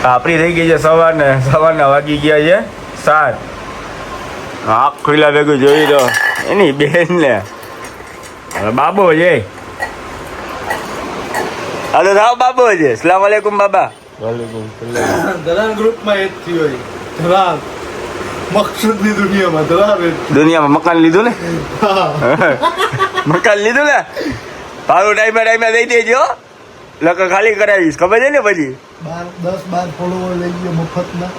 આપણી થઈ ગઈ છે સવારના વાગી ગયા છે 7. આંખ ખુલ્લા ભેગું જોઈ દો એની બેન ને હવે બાબો છે. હાલો રાવ બાબો છે. સલામ વાલેકુમ બાબા. ધરાન ગ્રુપમાં એક થયો ધરાન મકસદની દુનિયામાં મકાન લીધું ને મકાન લીધું ને ભાડું ટાઈમે દઈ દેજો. લકર ખાલી કરાવીશ ખબર છે ને પછી 10-12 ફોલોવર લઈ ગયો મફતના.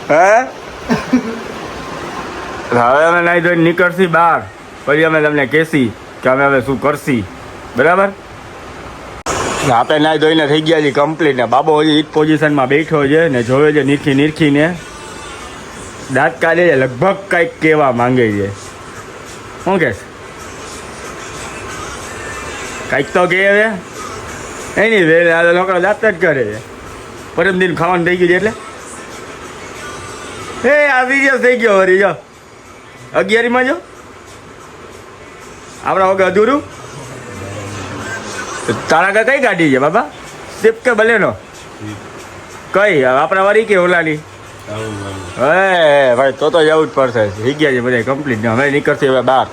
હવે અમે નાઈ ધોઈને નીકળશી બહાર પછી અમે તમને કહેશી કે અમે હવે શું કરશી. બરાબર આપણે નાઈ ધોઈને થઈ ગયા છીએ કમ્પ્લીટ ને બાબો હજી એક પોઝિશનમાં બેઠો છે ને જોવે છે નીરખીને દાંત કાઢે છે. લગભગ કંઈક કહેવા માંગે છે. શું કે કંઈક તો કહે હવે એની વેલ લોકો દાંત જ કરે છે. પરમ દિન ખાવાનું થઈ ગયું છે એટલે આ સિરિયસ થઈ ગયો વરી જો 11માં જો આપણા વગર અધૂરું. તારા કઈ કઈ ગાડી છે બાબા? સ્વિફ્ટ કે બલેનો? કઈ આપણા વાળી કે ઓલાની? હે ભાઈ તો જવું જ પડશે. થઈ ગયા છે બધા કમ્પ્લીટ. અમે નીકળશે હવે બહાર.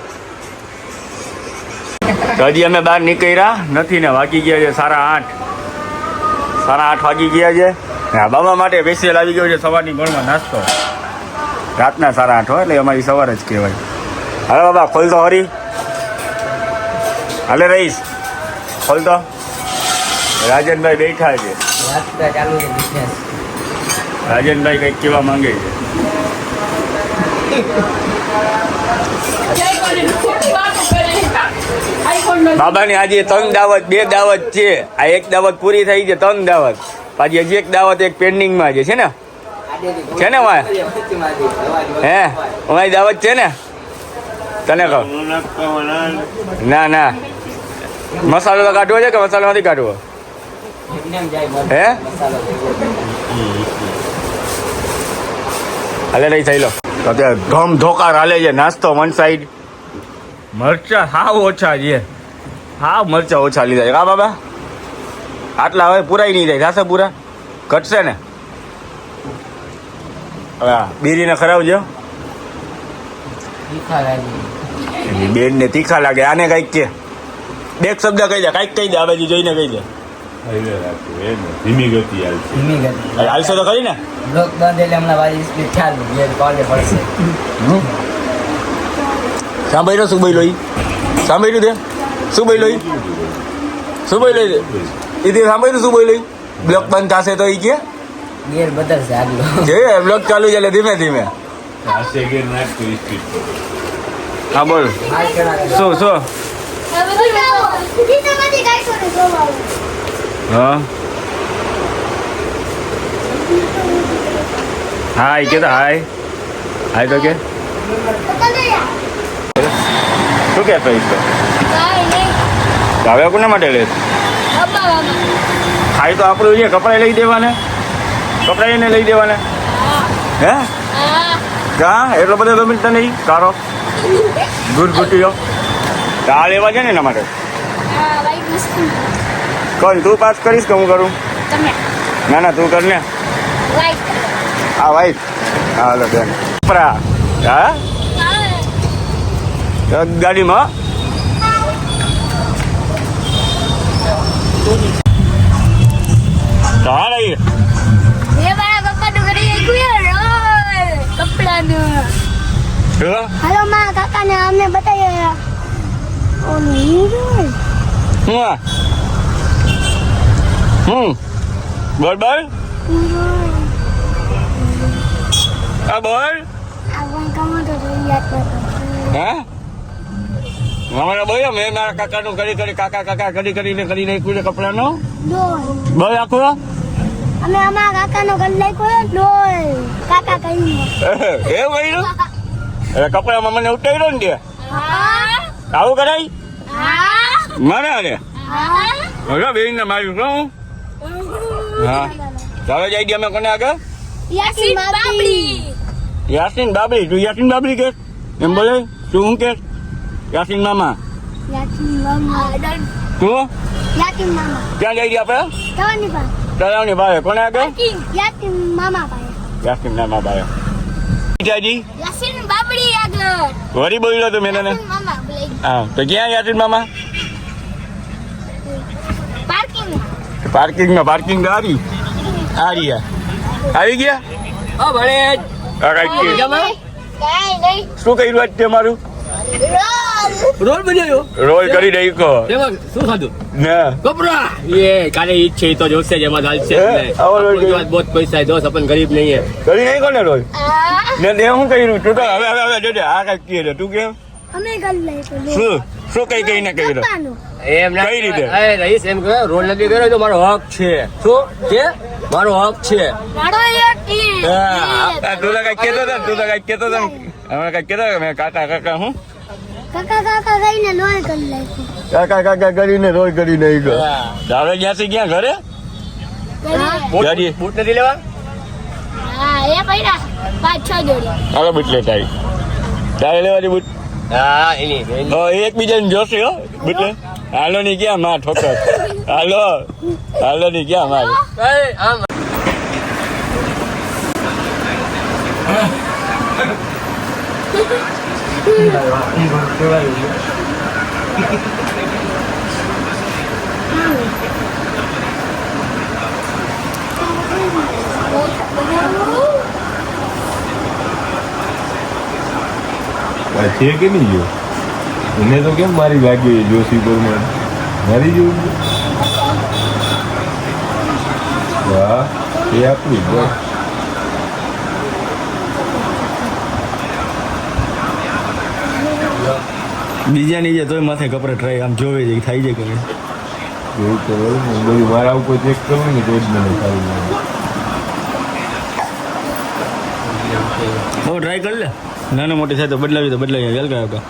હજી અમે બહાર નીકળ્યા નથી ને વાગી ગયા છે 8:30 વાગી ગયા છે. બાબા માટે સ્પેશિયલ આવી ગયો છે સવારની ગોળમાં નાસ્તો. રાતના 8:30 હોય એટલે અમારી સવાર જ કહેવાય. હવે બાબા ખોલ તો હરી. હાલે રહીશ ખોલ તો. રાજનભાઈ બેઠા છે. રાજનભાઈ કંઈક કહેવા માંગે છે. બાબાની આજે 3 દાવત 2 દાવત છે. આ એક દાવત પૂરી થઈ છે 3 દાવત. પાછી હજી એક દાવત એક પેન્ડિંગમાં છે ને હે અમારી દાવત છે ને તને કહો. ના મસાલો તો કાઢવો છે કે મસાલો નથી કાઢવો હે? હાલે નહીં થઈ લો તો અત્યારે ધમ ધોકાર હાલે છે. નાસ્તો વન સાઈડ. મરચા હાવ ઓછા છે. હાવ મરચા ઓછા લીધા છે. હા બાબા આટલા હવે પૂરાય નહીં થાય. થશે પૂરા? ઘટશે ને? હવે બીરીને ખરાવજો. બેન ને તીખા લાગે. આને કઈક કે બે શબ્દ કહી દે. કઈક કહી દે. આ બાજુ જોઈને કહી દે. ધીમી ગતિ હાલશે તો ખરી ને? સાંભળ્યો શું બોલ્યો? સાંભળ્યું તે શું બોલ્યો? શું બોલ્યો? એ સાંભળ્યું શું બોલ્યો? બ્લોક બંધ થશે તો એ કે બ્લોક ચાલુ છે એટલે ધીમે ધીમે. હા બોલ શું હા હાય કે હાય તો કે શું કે હવે કોના માટે લે? ખાઈ તો આપણું છે. કપડા લઈ દેવાને. કપડા એને લઈ દેવાને. હે કા એટલો બધો ગમે તને નહીં કારો ગુટગુટીઓ આ લેવા છે ને એના માટે. કોણ તું પાસ કરીશ કે હું કરું? ના તું કર ને. હા વાઈટ. હાલો બેન કપડા હા ગાડીમાં. હાલો માં કાકા ને અમને બતાવીએ. બોલ બોલ આ બોલ. હે અમારા બોલ્યો મેં મારા કાકાનું કરી કાકા કરીને નાખ્યું કપડાનો બોલ આખો. અમે અમારા કાકાનો કરી નાખ્યો ડોલ કાકા કરીને. એ બોલ્યું એટલે કપડામાં મને ઉતાર્યો ને તે આવું કરાય મને ને હવે બેન ને માર્યું શું? હા ચાલો જઈ દઈએ અમે કોને આગળ? યાસીન બાબરી. તું યાસીન બાબરી કે એમ બોલે? તું શું કે? યાસીન મામા. તું ક્યાં જઈ રહ્યા આપણે? તળાવની બારે કોને આગળ યાસીન મામા ભાઈ યાસીન નામા બારે પિતાજી યાસીન બાબડી આગળ વરી બોલ્યો તો મેં તને યાસીન મામા બોલે હા તો ક્યાં યાસીન મામા પાર્કિંગ પાર્કિંગ ગાડી આવી ગયા હા ભણે કાંઈ કાઈ નહીં શું કર્યું આજ તે મારું રોલ બનાવ્યો રોલ કરી દઈ કહો તેમાં શું ખાધું ના કપરા ये काले ईद છે તો જોશે જેમાં દાલ છે હે? આવો રોલ अपने पास बहुत पैसा है दोस्त अपन गरीब नहीं है કરી નહીં કોને રોલ આ ને તે શું કર્યું તું તો હવે જોજે આ કાંઈક કહે તું કેમ અમે ગલ્લે તો શું કઈ ને કર્યું પપ્પાનો એમ ના કઈ રીતે? એ રહીશ એમ કે રોલ નથી કર્યો તો મારો હક છે શું કે મારો હક છે મારો યાકી તું તો કાંઈક કહેતો હતો ને હમણાં કાંઈક કહેતો હતો મેં કાકા હું કાકા ગઈને લોલ કરી લાગ્યો કાકા કરીને રોલ કરી નહીં ગયો તારે ક્યાંથી ક્યાં ઘરે ગાડી બૂટ નથી લેવા હા એ પૈડા 5-6 જોડી હાલો બુટ લે તારે લેવાની બુટ હા એની એકબીજાને જોશે હો બુટ લે હાલો ની ક્યાં માં ઠોકર હાલો ની ક્યાં માર આમ છે કે નહીં જો એને તો કેમ મારી લાગી જોશી પરમાર મારી જેવું છે? વાહ એ આપણી બસ બીજાની જે તોય માથે કપડે ટ્રાય આમ જોવે છે થાય છે કે નહીં એવું તો બરોબર ને બધું મારા ઉપર ચેક કરવું ને તો જ મને સારું લાગે હવે ટ્રાય કરી લે નાના મોટી થાય તો બદલાવી વેલ કાયો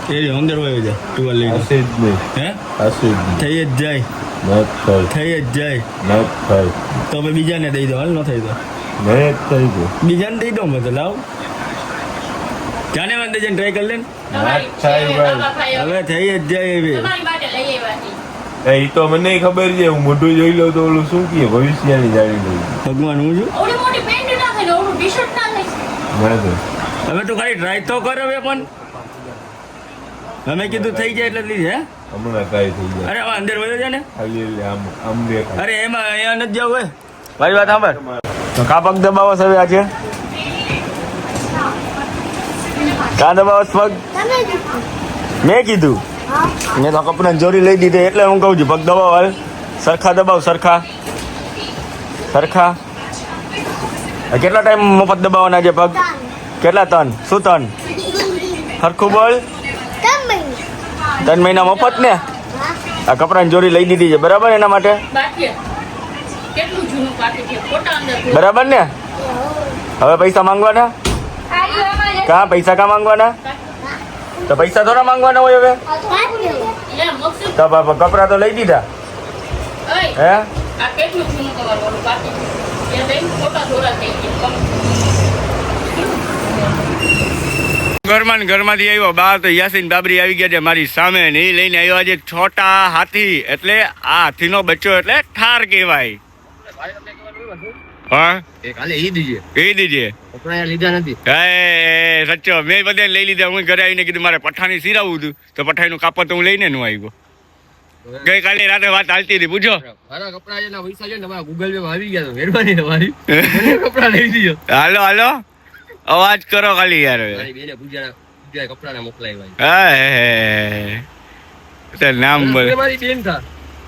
એ અંદર હોય જાય ટુવાલ લઈને હશે જ નહીં હે હશે જ નહીં થઈ જ જાય નથ થાય થઈ જ જાય નથ થાય તો હવે બીજાને દઈ દો હાલ ન થાય તો નથ થાય તો બીજાને દઈ દો મેં તો લાવ જાને વાંધે જઈને ટ્રાય કરી લે ને નથ થાય ભાઈ હવે થઈ જ જાય એવી એ તો મને ખબર છે હું મોઢું જોઈ લઉં તો ઓલું શું કહે ભવિષ્યની જાણી લઉં ભગવાન હું છું ઓલી મોટી પેન્ટ નાખે ને ઓલું ટી-શર્ટ ના થાય ના તો હવે તો ખાલી ટ્રાય તો કર હવે પણ અમે કીધું થઈ જાય એટલે લીધી હે હમણાં ટ્રાય થઈ જાય અરે હવે અંદર વયો છે ને ખાલી એટલે આમ દેખાય અરે એમાં અહીંયા નથી જવું હોય મારી વાત સાંભળ તો કા પગ દબાવો છે હવે આજે કા દબાવો છે પગ તમે જીતો મેં કીધું હા મેં તો કપડાની જોડી લઈ દીધી એટલે હું કહું છું પગ દબાવો હાલ સરખા દબાવ સરખા કેટલા ટાઈમ મફત દબાવવાના છે પગ કેટલા તન શું તન સરખું બોલ તમે 3 મહિના મફત ને આ કપડાની જોડી લઈ દીધી છે બરાબર એના માટે બાકી કેટલું જૂનું બાકી છે ફોટા અંદર બરાબર ને હવે પૈસા માંગવાના કા પૈસા કા માંગવાના તો પૈસા થોડા માંગવાના હોય હવે તો કપડા તો લઈ દીધા હે આ કેટલું જૂનું તમારું ઓલું બાકી એ બેન ફોટા દોરા થઈ ગયા ઘરમાંથી આવ્યો બહાર તો યાસીન બાબરી આવી ગયા છે મારી સામે ને એ લઈને આવ્યો આજે છોટા હાથી એટલે આ હાથીનો બચ્ચો એટલે ઠાર કહેવાય હા એ કાલે ઈદ છે કહી દીજે કપડા લીધા નથી હે સચ્ચો મેં બધાને લઈ લીધા હું ઘરે આવીને કીધું મારે પઠાણી સિરાવું હતું તો પઠાણીનું કાપડ તો હું લઈને નું આવ્યો ગઈકાલે રાતે વાત હાલતી હતી પૂછો મારા કપડા છે ને પૈસા છે ને તમારા ગૂગલ પે માં આવી ગયા તો મહેરબાની તમારી મને કપડા લઈ દીજો હાલો અવાજ કરો ખાલી યાર મારી બેને પૂજા કપડા ને મોકલાવ્યા હે નામ બોલ મારી બેન થા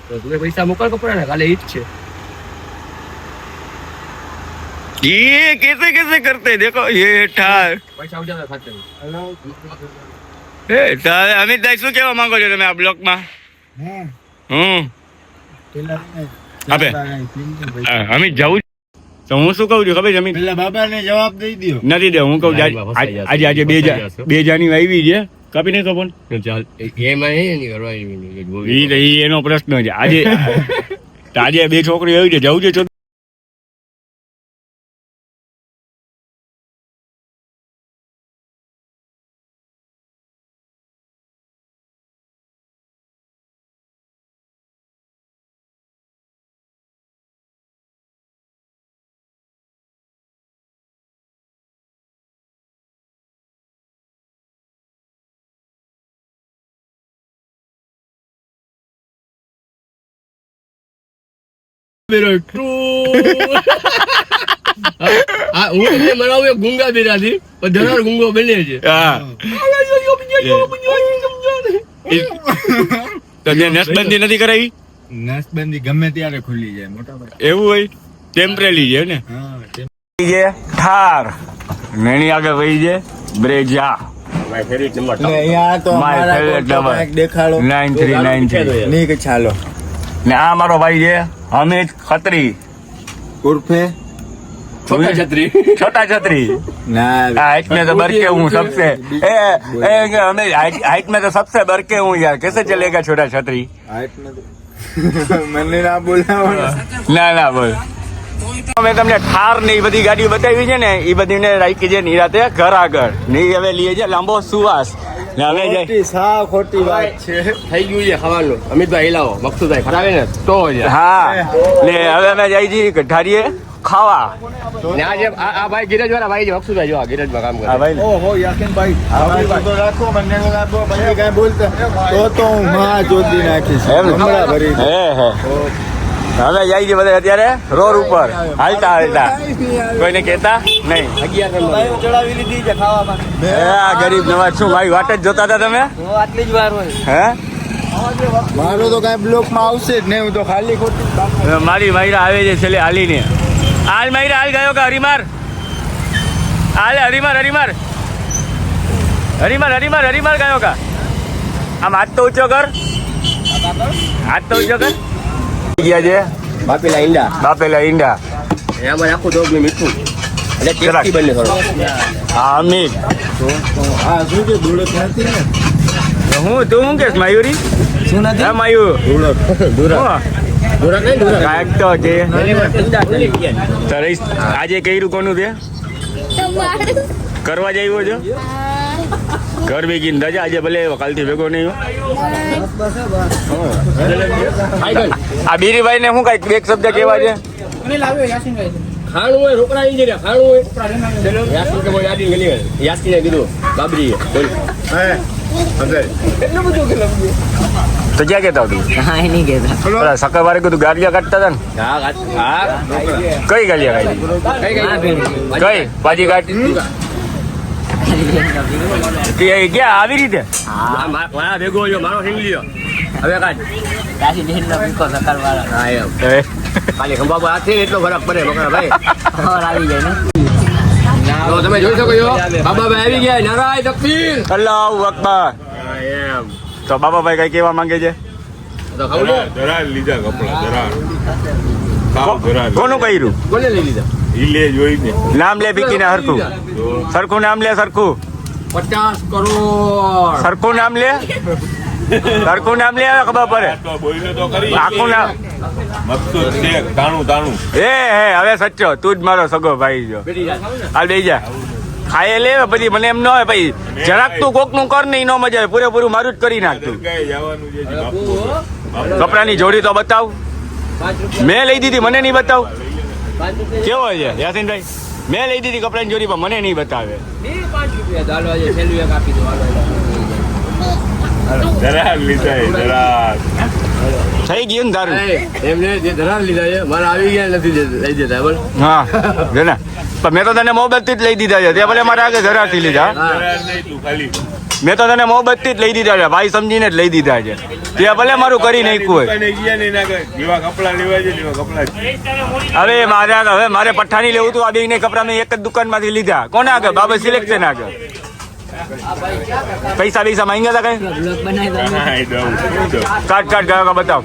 તો તું પૈસા મોકલ કપડા ને કાલે ઈદ છે ये कैसे करते देखो ये ठार પૈસા ઉજાવે ખાતે અમિતભાઈ શું કહેવા માંગો છો તમે આ બ્લોકમાં આપે અમિત જવું તો હું શું કહું છું ખબર છે અમિત પેલા બાબાને જવાબ દઈ દો નથી દે હું કહું છું આજે 2 જાન્યુઆરી આવી છે કાપી નહીં ફોન ચાલ એમાં નહીં કરવા એનો પ્રશ્ન છે આજે 2 છોકરીઓ આવી છે જવું છે બેરો હા હું તમને મરાવું એક ગુંગા બેરાથી પણ ધરાર ગુંગો બને છે હા તો જે નસબંધી નથી કરાવી નસબંધી ગમે ત્યારે ખુલી જાય મોટા ભાઈ. એવું હોય ટેમ્પરેરી છે ને હા છે થાર મેની આગળ વહી છે બ્રેજા માય ફેવરિટ નંબર ને અહીંયા તો My અમારા favorite કોલ number. એક દેખાડો 9393 નહીં કે ચાલો ને આ મારો ભાઈ છે હમીદ ખત્રી ઉર્ફે છોટા છત્રી छोटा छतरी ના हाइट में तो बढ़ के हूँ सबसे हमें हाइट में तो सबसे बढ़ के हूँ यार कैसे चलेगा छोटा छतरी મને ના બોલાવો ના ના બોલ અમે તમને થાર ને એ બધી ગાડીઓ બતાવી છે ને એ બધી ને રાખી છે નિરાતે ઘર આગળ ને ઈ હવે લઈએ છે લાંબો સુવાસ ને હવે જાય ખોટી સાવ ખોટી વાત છે થઈ ગયું છે ખાવાનું અમિતભાઈ હિલાવો મકસુદભાઈ ખરાવે ને તો જ હા ને હવે અમે જાય છીએ ગઢારીએ ખાવા ને આ જે આ ભાઈ ગિરજ વાળા ભાઈ છે મકસુદભાઈ જો આ ગિરજમાં કામ કરે હા ભાઈ ઓહો યાકીનભાઈ આપણે તો રાખો મને તો રાખો પછી કઈ બોલતા તો હું માં જોડી નાખીશ એમ ને? હમણાં ભરી હે હે હવે જાય છે બધા અત્યારે રોડ ઉપર હાલતા હાલતા કોઈને કહેતા નહીં 11 નંબર ચડાવી લીધી છે ખાવામાં એ આ ગરીબ નવાજ શું મારી વાટ જ જોતા હતા તમે આટલી જ વાર હોય હે મારો તો કઈ બ્લોક માં આવશે જ નહીં હું તો ખાલી ખોટી મારી માયરા આવે છે છેલ્લે હાલીને હાલ માયરા હાલ ગયો કે હરીમાર હાલ હરીમાર હરીમાર હરીમાર હરીમાર હરીમાર ગયો કા આમ હાથ તો ઊંચો કર હાથ તો ઊંચો કર ગયા છે બાપેલા ઈંડા બાપેલા ઈંડા એમાં આખું દોગ ને મીઠું એટલે ટેસ્ટી બને થોડો હા અમિત હા શું કે ધૂળક નથી ને હું તું શું કેસ માયુરી શું નથી હે માયુ ધોરા નહીં ધોરા કાંઈક તો છે તારે આજે કર્યું કોનું છે કરવા જ આવ્યો છો ઘર ભેગી રજા આજે ભલે કાલથી ભેગો નહીં આ બીરીભાઈ ને શું કઈ એક શબ્દ કેવા છે ખાણું હોય રોકડા ઈ જરા ખાણું હોય યાસી કે બોલ આડી ગલી યાસી ને કીધું બાબરી બોલ તો ક્યાં કહેતા હતું પેલા સકર વારે કીધું ગાડિયા કાઢતા હતા ને હા કઈ ગાડિયા કાઢી કઈ પાજી કાઢી ક્યાં આવી રીતે મારા ભેગો જો મારો સિંગ લ્યો હવે કાઢ હા એમ ખાલી ખંભા પર હાથ છે ને એટલો ફરક પડે મકરા ભાઈ તો તમે જોઈ શકો છો બાબાભાઈ આવી ગયા નારાય તકબીર અલ્લાહુ અકબર એમ તો બાબાભાઈ કઈ કેવા માંગે છે તો ખાવું લે ધરાર લીધા કપડા ધરાર સાવ ધરાર કોનું કર્યું કોને લઈ લીધા ઈ લે જોઈ ને નામ લે બીકીને હરખું સરખું નામ લે સરખું 50 કરોડ સરખું નામ લે સરખું નામ લે હવે ખબર પડે તો બોલ્યો તો કરી આખું નામ મકસૂદ શેખ તાણું તાણું હે હવે સચ્ચો તું જ મારો સગો ભાઈ જો બેટી જા હાલ બેસી જા ખાઈ લે પછી મને એમ ન હોય ભાઈ જરાક તું કોક નું કર નહીં ન મજા આવે પૂરેપૂરું મારું જ કરી નાખતું કઈ જવાનું છે બાપુ કપડાની જોડી તો બતાવ મેં લઈ દીધી મને નહીં બતાવ કેવો છે યાસીનભાઈ મેં લઈ દીધી કપડાની જોડી પણ મને નહીં બતાવે 5 રૂપિયા ચાલો આજે સેલ્વી એક આપી દો ધરાર લીધા એ ધરાર થઈ ગયું ને તારું એમને જે ધરાર લીધા છે મારા આવી ગયા નથી લઈ દેતા બોલ હા જો ને પણ મેં તો તને મોહબ્બતથી જ લઈ દીધા છે તે ભલે મારા આગળ ઘરાથી લીધા ધરાર નહીં તું ખાલી મેં તો તને મોહબ્બતથી જ લઈ દીધા છે ભાઈ સમજીને જ લઈ દીધા છે તે ભલે મારું કરી નાખ્યું હોય દુકાને ગયા ને એના જેવા કપડા લેવા છે એવા કપડા હવે મારે પઠ્ઠાની લેવું હતું આ બે કપડા મેં એક જ દુકાનમાંથી લીધા કોને આગળ બાબા સિલેક્શન આગળ પૈસા માંગ્યા હતા કઈ હા દઉં કાટ ગયો બતાવ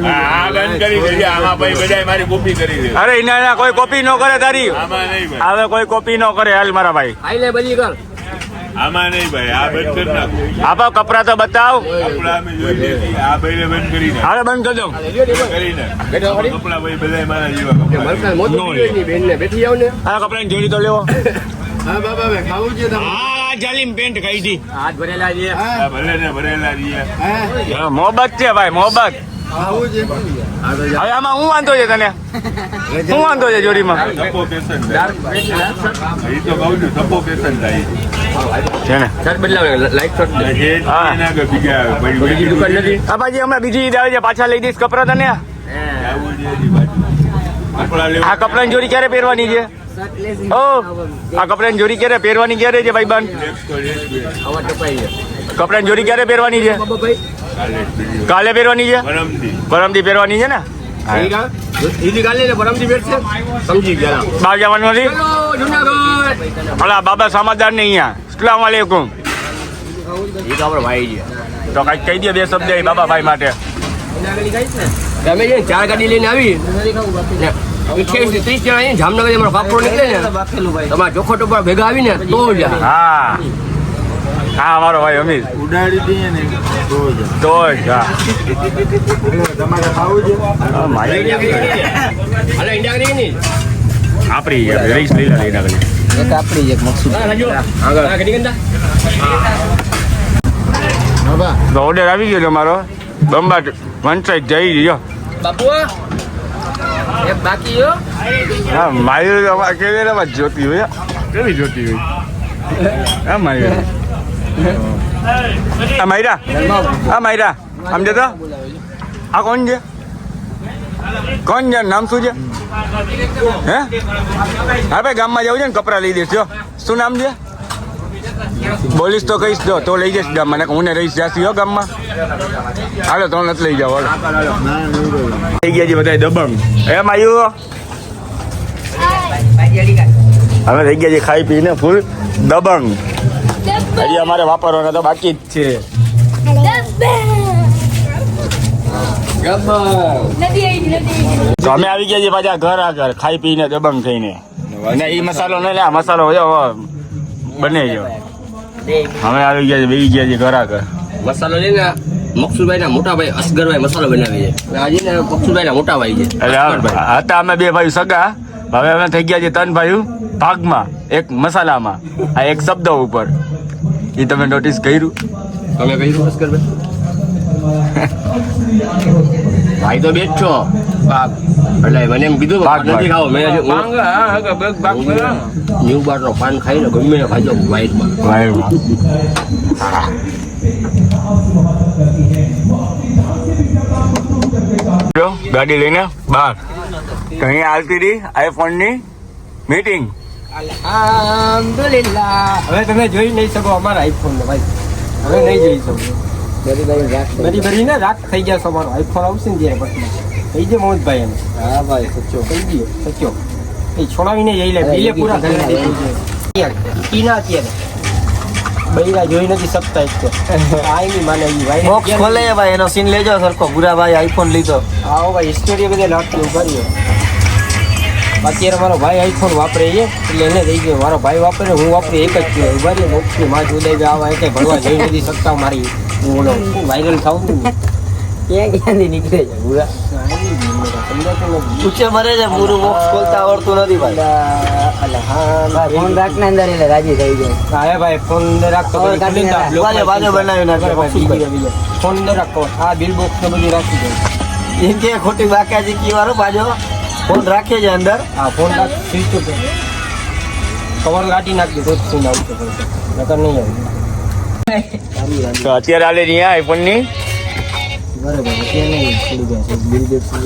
આ બંધ કરી દેજે આમાં ભાઈ બધાય મારી કોપી કરી દે અરે ના કોઈ કોપી ન કરે તારી આમાં નહીં ભાઈ હવે કોઈ કોપી ન કરે હાલ મારા ભાઈ આઈ લે બધી કર આમાં નહીં ભાઈ આ બંધ કરી નાખો આપો કપડા તો બતાવ કપડા અમે જોઈ લીધી આ ભાઈને બંધ કરી નાખ હાલે બંધ કરી દઉં કરી નાખ બેઠો ખરી કપડા ભાઈ બધાય મારા જેવા કપડા મલકા મોત ની બેન ને બેઠી આવ ને આ કપડાની જોડી તો લેવો હા બાબા ભાઈ ખાવું છે તમે આ જાલીમ પેન્ટ ખાઈ દી હાથ ભરેલા છે આ ભલે ને ભરેલા રહ્યા મોહબ્બત છે ભાઈ મોહબ્બત ખાવું છે હવે આમાં હું વાંધો છે તને શું વાંધો છે જોડીમાં સપો પેશન થાય એ તો કહું છું સપો પેશન થાય છે ને શર્ટ બદલાવ લાઈટ શર્ટ જે હા. એના આગળ બીજા બીજી દુકાન નથી આ બાજી હમણાં બીજી ઈદ આવે છે પાછા લઈ દઈશ કપડા તને આ કપડાની જોડી ક્યારે પહેરવાની છે? ઓ આ કપડાની જોડી ક્યારે પહેરવાની ક્યારે છે ભાઈબંધ? કપડાની જોડી ક્યારે પહેરવાની છે? કાલે પહેરવાની છે? પરમદી પહેરવાની છે ને? બહાર જવાનું નથી? અલા બાબા સમાદાર ને અહીંયા. અસલામ વાલેકુમ. તો કઈક કહી દે બે શબ્દ એ બાબા ભાઈ માટે. તમે છે 4 ગાડી લઈને આવી 28 30 જણા અહીંયા જામનગર અમારો કાપડો નીકળે ને તમારા ચોખટ ઉપર ભેગા આવીને તો જ હા હા અમારો ભાઈ અમીર ઉડાડી દઈએ ને તો જ હા તમારે ખાવું છે હા, મારી હાલો ઇન્ડિયા કરી ની આપણી રઈસ લીલા લઈને આગળ એક આપણી એક મકસૂદ આગળ ગાડી ગંદા તો ઓર્ડર આવી ગયો તમારો બંબાટ વન સાઈડ જઈ રહ્યો બાપુ એક બાકી હો હા મારી કેવી જોતી હોય કેવી જોતી હોય હા મારી આ માયરા હા માયરા આમ જતો આ કોણ છે નામ શું છે હે હા ભાઈ ગામમાં જવું છે ને કપડાં લઈ દઈશ જો શું નામ છે બોલીશ તો કહીશ જો તો લઈ જઈશ ગામમાં હું ને રહીશ જાસી હો ગામમાં હાલો તો નથી લઈ જાવ થઈ ગયા છે બધા દબંગ એમ આવ્યું હવે થઈ ગયા છે ખાઈ પીને ફૂલ દબંગ હજી અમારે વાપરવાના તો બાકી જ છે તો અમે આવી ગયા છીએ પાછા ઘર આગળ ખાઈ પીને દબંગ થઈને અને એ મસાલો નહીં લે આ મસાલો બને ગયો અમે આવી ગયા છે બેસી ગયા છીએ ઘર આગળ મસાલો લઈને મકસુદભાઈ ના મોટા ભાઈ અસગરભાઈ મસાલો બનાવી છે આજે ને મકસુદભાઈ ના મોટા ભાઈ છે એટલે હતા અમે બે ભાઈ સગા હવે અમે થઈ ગયા છીએ 3 ભાઈઓ ભાગમાં એક મસાલામાં આ એક શબ્દ ઉપર એ તમે નોટિસ કર્યું તમે કહ્યું અસગરભાઈ ભાઈ તો બેઠ છો એટલે મને એમ કીધું ભાગ નથી ખાવો મેં ન્યુ બાર નો પાન ખાઈને ગમે ને ખાજો વાઈટમાં ગાડી લઈને બહાર કहीं આવતી રહી આઈફોનની મીટિંગ અલ્હમ્દુલિલ્લાહ હવે તમે જોઈ નહીં શકો અમારા આઈફોન ને ભાઈ હવે નહીં જોઈ શકો બરી બરી ને રાત થઈ ગયા છો અમારો આઈફોન આવશે ને જ્યારે પછી થઈ જાય મોહનભાઈ એમ હા ભાઈ સચ્ચો થઈ ગયો સચ્ચો એ છોડાવીને જઈ લે બિલે પૂરા ઘરે કીના અત્યારે બૈરા જોઈ નથી શકતા એક તો આઈ ની માને ઈ ભાઈ બોક્સ ખોલે ભાઈ એનો સીન લેજો સરખો ભૂરા ભાઈ આઈફોન લીધો આવો ભાઈ હિસ્ટોરી બધે લાગતું ઉભાર્યો અત્યારે મારો ભાઈ આઈફોન વાપરે છે એટલે એને થઈ ગયો મારો ભાઈ વાપરે હું વાપરી એક જ છું ઉભારી બોક્સની માં ઉદય આવા એટલે ભણવા જઈ નથી શકતા મારી હું બોલો વાયરલ થાઉં છું ક્યાંથી નીકળે છે ભૂરા પૂછે મરે છે પૂરું બોક્સ ખોલતા આવડતું નથી ભાઈ ફોન રાખને અંદર એટલે રાજી થઈ જાય હા ભાઈ ફોન અંદર રાખતો બાજુ બનાવી નાખે ફોન અંદર રાખો આ બિલ બોક્સ ને બધું રાખી દે એમ કે ખોટી બાકાજી કીવારો બાજુ ફોન રાખે છે અંદર હા ફોન રાખ સ્વિચ તો કવર કાઢી નાખજો તો ફોન આવશે નકર નહીં આવે તો અત્યારે આલે અહીંયા આઈફોનની બરાબર અત્યારે નહીં છોડી ગયા છે બિલ બોક્સ ને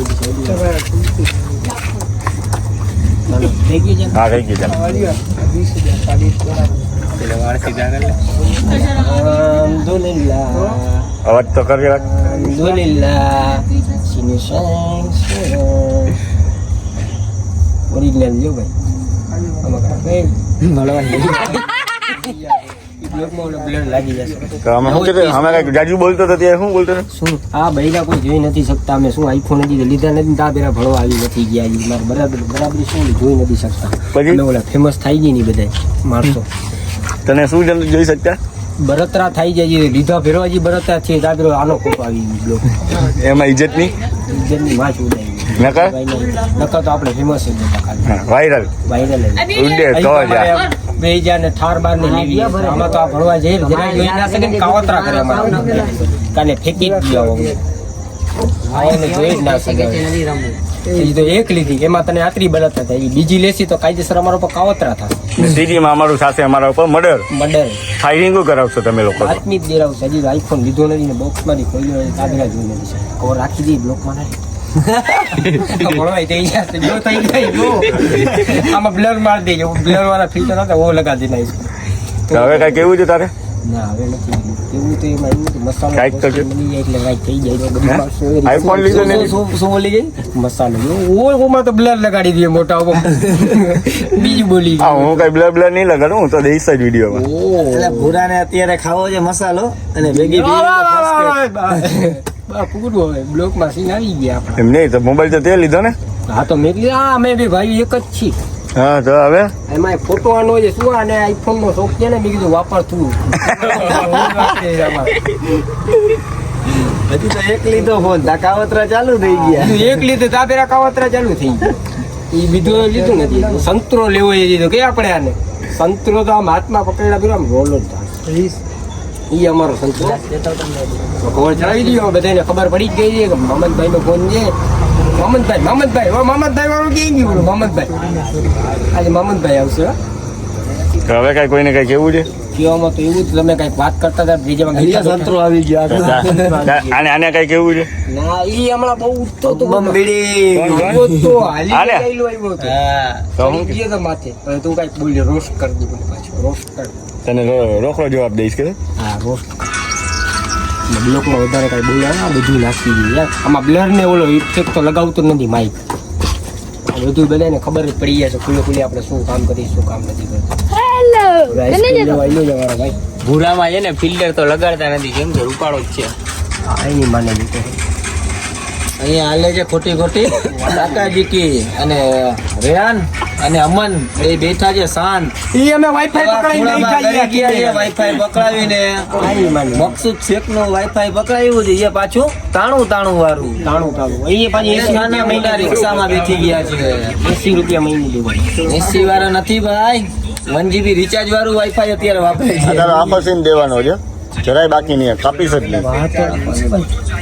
બધું થઈ ગયું છે હા થઈ ગયું અલ્હમ્દુલિલ્લાહ અવાજ તો કરી રાખ અલ્હમ્દુલિલ્લાહ સિને ઓરિજિનલ જો ભાઈ આમાં કઈ મળવાની બ્લડ લાગી જશે તો અમે શું કીધું અમે કઈક જાજુ બોલતો હતો ત્યાં શું બોલતો હતો શું આ બૈરા કોઈ જોઈ નથી શકતા અમે શું આઈફોન હજી લીધા નથી તા પેલા ભણવા આવી નથી ગયા હજી મારે બરાબર શું જોઈ નથી શકતા પછી? અમે ઓલા ફેમસ થઈ ગઈ ની બધા માણસો તને શું જોઈ શકતા બરતરા થઈ જાય છે લીધા ફેરવા હજી બરતરા છે તા પેલો આનો કોપ આવી ગયો એમાં ઇજ્જતની ઇજ્જતની માછ ઉડાઈ નકર નકર તો આપણે ફેમસ જ હતા ખાલી વાયરલ વાયરલ ઉડે તો જ આ. 2004 ને લેવી આમાં તો આ ભણવા જઈએ જરા જોઈ ના શકે ને કાવતરા કરે અમારા કાને ફેંકી જ ગયા હવે આને જોઈ જ ના શકે એ તો એક લીધી એમાં તને આતરી બળતા થાય બીજી લેસી તો કાયદેસર અમારા ઉપર કાવતરા થાય સિટીમાં અમારું સાથે અમારા ઉપર મર્ડર ફાયરિંગ કરાવશો તમે લોકો તો. આત્મી જ દેરાવ છે હજી આઈફોન લીધો નથી ને બોક્સમાંથી ખોલ્યો નથી કાબેલા જોઈ નથી કવર રાખી દી બ્લોકમાં ભણવાય થઈ જશે જો થઈ જાય જો આમાં બ્લર મારી દેજો બ્લર વાળા ફીચર હતા વો લગાડી નાખીશ તો હવે કઈ કેવું છે તારે ના હવે નથી એવું તો એમાં એવું મસાલો કાંઈક તો કે- બની જાય એટલે કાંઈક થઈ જાય તો બધું iPhone લીધો ને? શું બોલી ગઈ મસાલો ઓમાં તો બ્લર લગાડી દઈએ મોટા ઉપર બીજું બોલી હા હું કઈ બ્લર બ્લર નહીં લગાડું હું તો દઈશ જ વિડીયોમાં એટલે ભૂરાને અત્યારે ખાવો છે મસાલો અને ભેગી પૂરું હવે બ્લોકમાં સીન આવી ગયા આપણે એમ નહીં તો મોબાઈલ તો તે લીધો ને હા તો મેં કીધું અમે બી ભાઈ એક જ છીએ હા તો હવે એમાં ફોટો આનો છે શું અને આઈફોન નો શોખ છે ને મેં કીધું વાપરતું હજી તો એક લીધો ફોન કાવતરા ચાલુ થઈ ગયા એક લીધું તા પેલા કાવતરા ચાલુ થઈ ગઈ એ બીજું લીધું નથી સંતરો લેવો એ લીધો કે આપણે આને સંતરો તો આમ હાથમાં પકડેલા પેલો આમ રોલો જ થાય ઈ અમારો સંતરો ખબર ચડાવી દીધો બધાને ખબર પડી જ ગઈ છે કે મમતભાઈ નો ફોન છે મમતભાઈ વાળું ક્યાં ગયું મમતભાઈ આજે મમતભાઈ આવશે હો. તો હવે કઈ કોઈને કઈ કેવું છે કહેવામાં તો એવું જ તમે કઈક વાત કરતા હતા બીજામાં અહીંયા સંતરો આવી ગયા આને આને કઈ કેવું છે ના ઈ હમણાં બહુ ઉઠતો તો બંબીડી આવ્યો તો હાલી આલે? ગયેલો આવ્યો તો તો હું ચડી ગયો તો માથે હવે તું કઈક બોલ્યો રોસ્ટ કરી દીધું પાછું રોસ્ટ કર તને રોકડો જવાબ દઈશ કે હા રોસ્ટ બ્લોકમાં વધારે કઈ બોલ્યા ના બધું નાખી દીધું યાર આમાં બ્લર ને ઓલો ઇફેક્ટ તો લગાવતો જ નથી માઇક આ બધું બધાને ખબર જ પડી જાય છે ખુલ્લે ખુલ્લે આપણે શું કામ કરીએ શું કામ નથી કરતું હેલો આઈસ્ક્રીમ લેવા આવ્યો છે મારા ભાઈ ભૂરામાં છે ને ફિલ્ટર તો લગાડતા નથી કેમ કે રૂપાળો જ છે એની માને લીધો અહીંયા હાલે છે ખોટી ખોટી કાકાજી કી અને રેહાન અને અમન એ બેઠા છે શાંત ઈ અમે વાઈફાઈ પકડાઈને લઈ જઈએ વાઈફાઈ પકડાવીને આઈ માને મકસૂદ શેખ નું વાઈફાઈ પકડાવ્યું છે એ પાછું તાણું વાળું તાણું એ પાછી 80 મહિના રિક્ષામાં બેઠી ગયા છે 80 રૂપિયા મહિને દેવાનું 80 વાળા નથી ભાઈ 1 GB રિચાર્જ વાળું વાઈફાઈ અત્યારે વાપરે છે તારો આખો સીન દેવાનો છે જરાય બાકી નહીં કાપીશ જ નહીં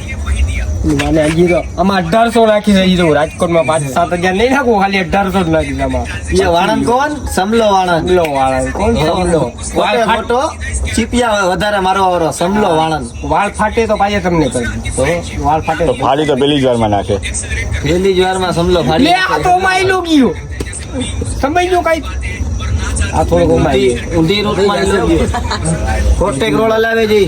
મને હજી તો આમાં 1800 નાખી છે તો રાજકોટમાં 5-7 હજાર નહીં નાખું ખાલી 1800 જ નાખી આમાં એ વાણંદ કોણ સમલો વાણંદ સમલો વાળા કોણ સમલો વાળ ફોટો ચીપિયા વધારે મારો વાળો સમલો વાણંદ વાળ ફાટે તો પાછે તમને કરી તો વાળ ફાટે તો ફાડી તો પેલી જ વારમાં નાખે પહેલી જ વારમાં સમલો લે ફાડી આ તો માયલો ગયો સમજ્યો કઈ આ થોડો ગમાઈ ઊંધી રૂટમાં કોટેક રોડ હલાવે છે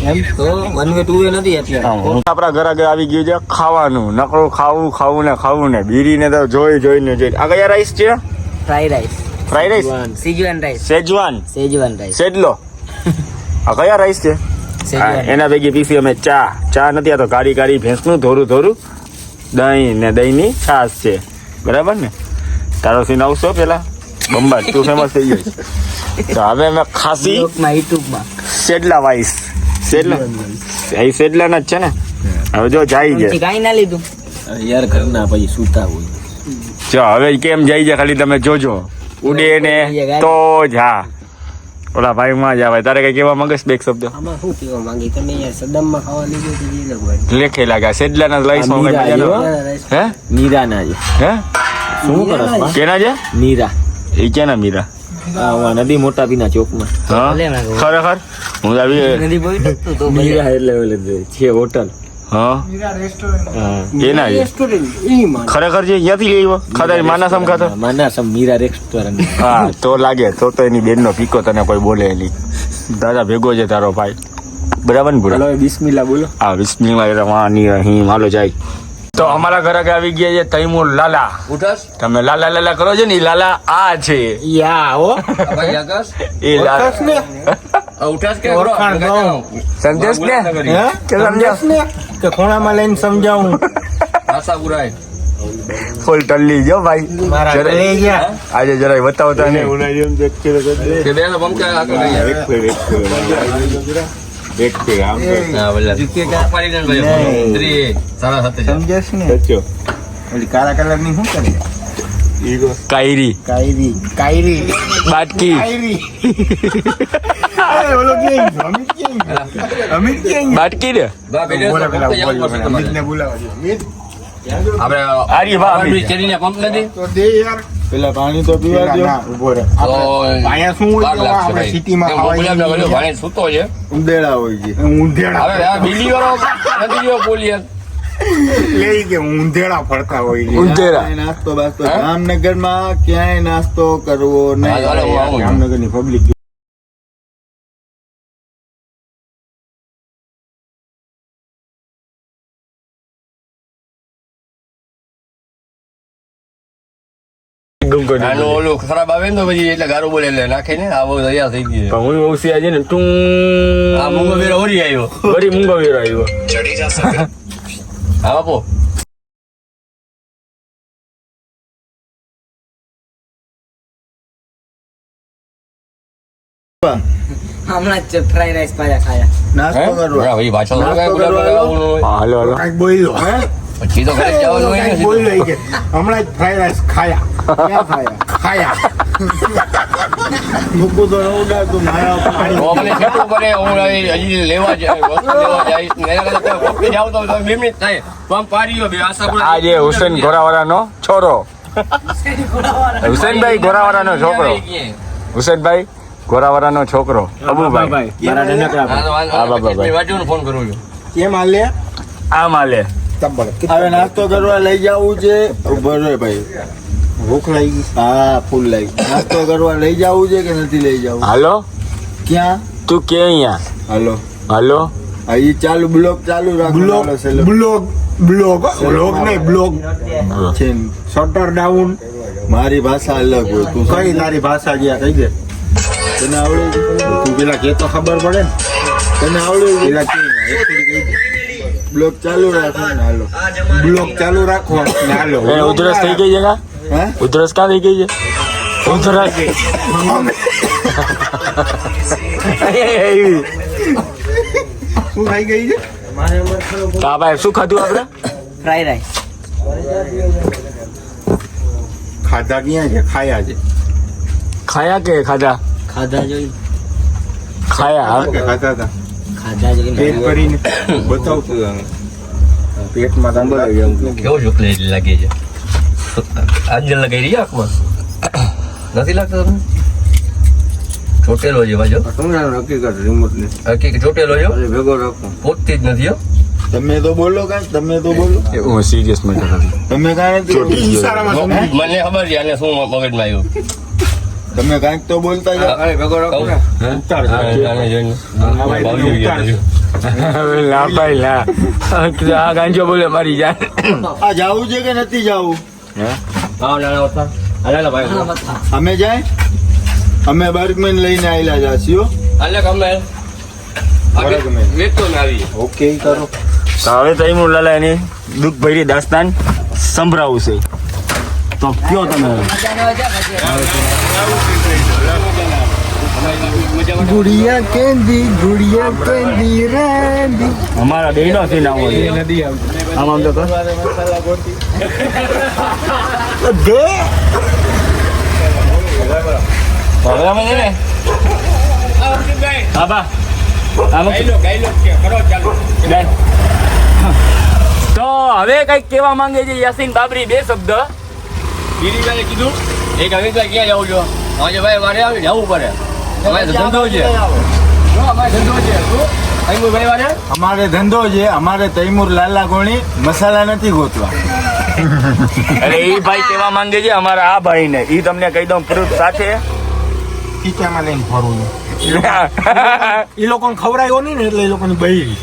એમ તો 1 વે 2 વે નથી અત્યારે આપણા ઘર આગળ આવી ગયું છે ખાવાનું નકરું ખાવું ને બીરીને તો જોઈને આ કયા રાઈસ છે fry rice fry rice schezwan rice schezwan schezwan rice સેડલો આ કયા રાઈસ છે હા, એના ભેગી પીસી અમે ચા નથી આ તો કાળી ભેંસનું થોડું દહીં ને દહીંની છાશ છે બરાબર ને તારો સીન આવશો પેલા બંબાટ તું ફેમસ થઈ ગઈ તો હવે અમે ખાસી યુટ્યુબમાં સેડલા વાઈસ સેડલાના જ છે ને હવે જો જાય છે કાઈ ના લીધું યાર ઘરના પછી સુતા હોય જો હવે કેમ જાય છે ખાલી તમે જોજો ઉડે ને તો જ હા ઓલા ભાઈ માં જ આવે તારે કઈ કેવા મગજ બેક શબ્દ આમાં શું કેવા માંગી તમે યાર સદમમાં ખાવા લીધું તો ઈ લગવાય લેખે લાગ્યા સેડલાના લાઈસ માં કઈ મજા ન હે નીરા ના છે હે શું કરો કેના છે નીરા એ કેના મીરા નદી મોટા પીના ચોકમાં હા ખરેખર હું આવી નીરા એટલે છે હોટલ હા એના છે રેસ્ટોરન્ટ ઈ માં ખરેખર છે અહીંયાથી લઈ આવ્યો ખાધા માના સમ ખાતો માનાસમ મીરા રેસ્ટોરન્ટ હા તો લાગે તો એની બેનનો પીકો તને કોઈ બોલે એની દાદા ભેગો છે તારો ભાઈ બરાબર ને ભૂરા હલો બિસ્મિલ્લાહ બોલો હા બિસ્મિલ્લાહ અહીં માલો જાય તો અમારા ઘરે આવી ગયા છે તૈમુર લાલા ઉઠસ તમે લાલા કરો છો ને ઈ લાલા આ છે યા હો ભાઈ આગસ એ લાલા ઉઠસ કે ઓળખાણ દઉં સંદેશ ને કે સમજાવ કે ખૂણામાં લઈને સમજાવું ભાષા પુરાય ફૂલ ટલ્લી જો ભાઈ મારા જરા- લઈ ગયા આજે જરાય બતાવતા ને કે બેનો પંખા આખો લઈ આવે હા બોલા પાડી દે ભાઈ 3 સમજેશ ને ઓલી કાળા કલર ની શું કરે કાયરી કાયરી બાટકી ઓલો કે અમિત કે બાટકી ને બા બેડો અમિત ને બોલાવા આપણે આરી વાહ અમિત. ચેરીને પંપ નથી તો દે યાર પેલા પાણી તો પીવા દો ઉભો રહે તો અહીંયા શું હોય તો આપણે સિટીમાં ભાઈ ભાઈ સૂતો છે ઉંદેડા હોય છે ઊંધેડા હવે આ બીલી વાળો નથી જો બોલી લઈ કે ઊંધેડા ફરતા હોય છે. ઊંધેડા. ક્યાંય નાસ્તો બાસ્તો જામનગરમાં ક્યાંય નાસ્તો કરવો નહીં. હાલો, હું આવું છું. જામનગરની પબ્લિક આનું ઓલું ખરાબ આવે ને તો પછી એટલે ગારું બોલે એટલે નાખે ને આ બહુ તૈયાર થઈ ગઈ છે. હું ઓછી આજે ને તું આ મૂંગો વેરો ઓરી આવ્યો વળી મૂંગો વેરો આવ્યો. હા બાપુ હમણાં જ ફ્રાઈડ રાઈસ પાછા ખાયા. નાસ્તો કરવા ભાઈ પાછળ તો નાસ્તો કાંઈ કરવા બોલાવવાનું હોય. હાલો હાલો. કાંઈક બોલ્યો હે પછી તો ઘરે જ જવાનું હોય ને કાંઈક સીધું. બોલ્યો કે હમણાં જ ફ્રાઈડ રાઈસ ખાયા. ક્યાં ખાયા? મૂકું તો ન ઉડાડતું મારા પાણી. તો મને કેટલું પડે હું હજી લેવા જાય વસ્તુ લેવા જાય એના કરતા વખતે જાવ તો 2 મિનિટ થાય તો આમ પાડી લો બે આશા આ જે હુસેન ગોરાવાળાનો છોરો, હુસેનભાઈ ગોરાવાળાનો છોકરો, હુસેનભાઈ ગોરાવાળાનો છોકરો અબુભાઈ. હા, બાબાભાઈ. વાંચવાનું ફોન કરું છું કેમ હાલે? આ માલે હવે નાસ્તો કરવા લઈ જવું છે. ઉભો રહે ભાઈ. ભૂખ લાગી. હા ફૂલ લાગી. નાસ્તો કરવા લઈ જવું છે કે નથી લઈ જવું? હાલો. ક્યાં? તું કે અહીંયા હાલો. હાલો. હા ઈ ચાલુ બ્લોક ચાલુ રાખો. બ્લોગ હાલો, સેલો. બ્લોગ બ્લોગ બ્લોગ નહીં બ્લોગ છે ને. Shutter down. મારી ભાષા અલગ હોય. તું કઈ તારી ભાષા જ્યાં કહી દે. તને આવડે છે? તું પેલા કે તો ખબર પડે ને. તને આવડે છે? પેલા કે બ્લોક ચાલુ રાખો ને હાલો. બ્લોગ ચાલુ રાખો ને હાલો. એ ઉધરસ થઈ ગઈ છે કા? હે? ઉધરસ ક્યાં થઈ ગઈ છે? ઉધરસ શું થઈ ગઈ છે? કા ભાઈ શું ખાધું આપણે? Fried rice. ખાધા ક્યાં છે? ખાયા છે. ખાયા કે ખાધા? ખાધા જોઈ. ખાયા. કે ખાધા હતા? ખાધા જોઈ. પેટ ભરીને બતાવતું તને. પેટમાં તને કેવો ચોકલેટ લાગે છે આજે લગાઈ રહી આંખમાં નથી લાગતો તમને ચોટેલો છે બાજુ હકીકત રિમોટ ને હકીકત ચોટેલો છે ભેગો રાખો. પોતતી જ નથી હો તમે તો બોલો કાંઈ. તમે તો બોલો. હું સિરિયસ મેટર હતી. તમે કાંઈ નથી બોલતા. ઈશારામાં શું? મને ખબર છે આને શું મગજમાં આવ્યું તમે કાંઈક તો બોલતા જાઓ. ભેગો રાખો ને ઉતાર. આને જોઈને ભાવજી ગયા છે. લા ભાઈ લા. આ ગાંજો બોલે મારી જાન. આ જાવું છે કે નથી જાવું? હા નાના વત્તા હાલે ભાઈ અમે જાય. અમે બર્ગમેન લઈને આવેલા જાસીઓ. હાલે કમે વેચતો ને આવી ઓકે કરો. તો હવે તૈમુર લાલા એની દુઃખ ભરી દાસ્તાન સંભળાવું છે. તો કયો તમે હવે? ગુડિયા કેન્ડી રેન્ડી. અમારા બેનો થી ના હોય આમ આમ તો કર. હવે અમે છે ને હા બા તો હવે કઈક કેવા માંગે છે યાસીન બાબરી બે શબ્દ. ગિરિભાઈ કીધું એક અમિતભાઈ ક્યાં જવું છો આજે ભાઈ મારે આવી જવું પડે અમારે તો ધંધો છે અમારે ધંધો છે શું અમિતભાઈ વારે અમારે ધંધો છે. અમારે તૈમુર લાલા ગોણી મસાલા નથી ગોતવા. અરે એ ભાઈ કેવા માંગે છે અમારા આ ભાઈ ને ઈ તમને કહી દઉં પ્રૂફ સાથે. ખીચામાં લઈને ફરવું. એ લોકોને ખવડાયો નહીં ને એટલે એ લોકોની બૈરી.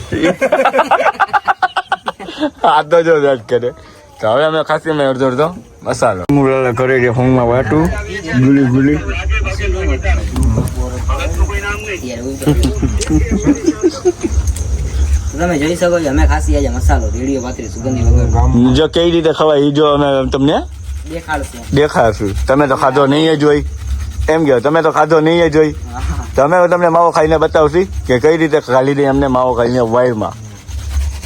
આ તો જો જ કરે. તો હવે અમે ખાસી મેં અડધો અડધો મસાલો મુલાલા કરે છે હોંગમાં વાટું ગુલી ગુલી. તમે જોઈ શકો છો અમે ખાસી આજે મસાલો રેડિયો પાતળી સુગંધી વગર જો કઈ રીતે ખવાય એ જો અમે તમને દેખાડશું. દેખાડશું. તમે તો ખાધો નહીં જ હોય એમ કહો. તમે તો ખાધો નહીં જ હોય. તમે તમને માવો ખાઈને બતાવશી કે કઈ રીતે ખાલી દે અમને માવો ખાઈને વાયમાં.